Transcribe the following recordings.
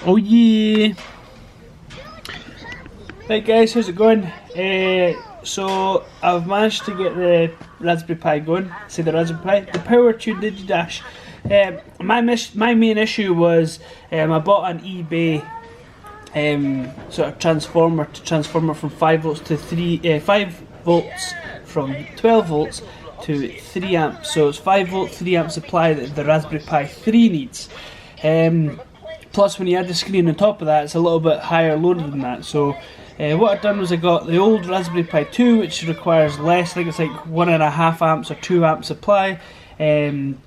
Oh yeah! Right guys, how's it going? So I've managed to get the Raspberry Pi going. See the Raspberry Pi? The Powertune Digidash. My main issue was I bought an eBay sort of transformer from 5 volts to 5 volts from 12 volts to 3 amps. So it's 5 volt 3 amp supply that the Raspberry Pi 3 needs. Plus when you add the screen on top of that, it's a little bit higher load than that. So what I've done was I got the old Raspberry Pi 2, which requires less. I think it's like 1.5 amps or 2 amp supply, and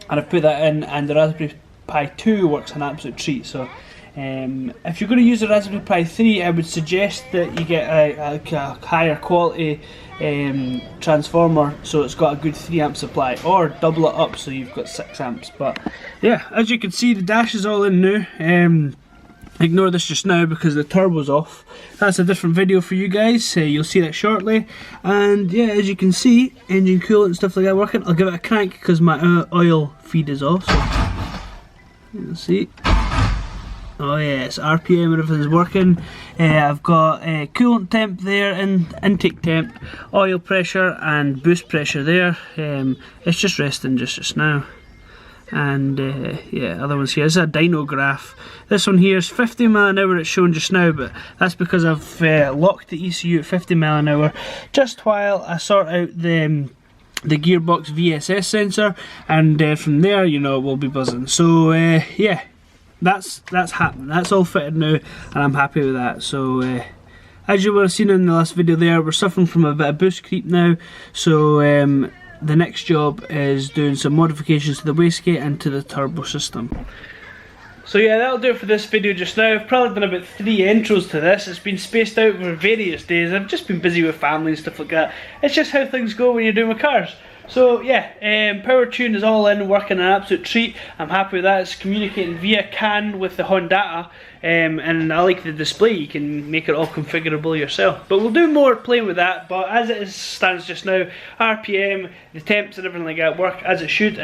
I've put that in, and the Raspberry Pi 2 works an absolute treat. So if you're going to use a Raspberry Pi 3, I would suggest that you get a higher quality transformer, so it's got a good 3 amp supply, or double it up so you've got 6 amps. But yeah, as you can see, the dash is all in now. Ignore this just now because the turbo's off. That's a different video for you guys. You'll see that shortly. And yeah, as you can see, engine coolant and stuff like that working. I'll give it a crank because my oil feed is off. So you'll see. Oh yes, RPM and everything's working. I've got coolant temp there and intake temp, oil pressure and boost pressure there. It's just resting just now. And yeah, other ones here. This is a dyno graph. This one here is 50 mile an hour it's shown just now, but that's because I've locked the ECU at 50 mile an hour just while I sort out the gearbox VSS sensor, and from there, you know, it will be buzzing. So yeah, that's happening. That's all fitted now, and I'm happy with that. So as you would have seen in the last video there, we're suffering from a bit of boost creep now. So the next job is doing some modifications to the wastegate and to the turbo system. So yeah, that'll do it for this video just now. I've probably done about 3 intros to this. It's been spaced out over various days. I've just been busy with family and stuff like that. It's just how things go when you're doing with cars. So yeah, Powertune is all in, working an absolute treat. I'm happy with that. It's communicating via CAN with the Hondata, and I like the display. You can make it all configurable yourself. But we'll do more playing with that. But as it stands just now, RPM, the temps and everything like that work as it should.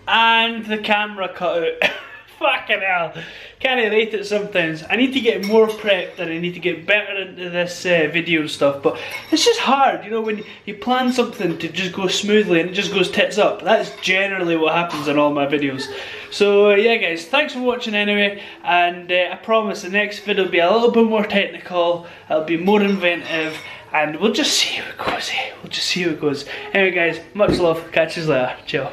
And the camera cut out. Fucking hell, can't rate it sometimes. I need to get more prepped and I need to get better into this video and stuff, but it's just hard, you know, when you plan something to just go smoothly and it just goes tits up. That's generally what happens in all my videos. So yeah guys, thanks for watching anyway, and I promise the next video will be a little bit more technical, it'll be more inventive, and we'll just see how it goes. We'll just see how it goes. Anyway guys, much love, catch you later, ciao.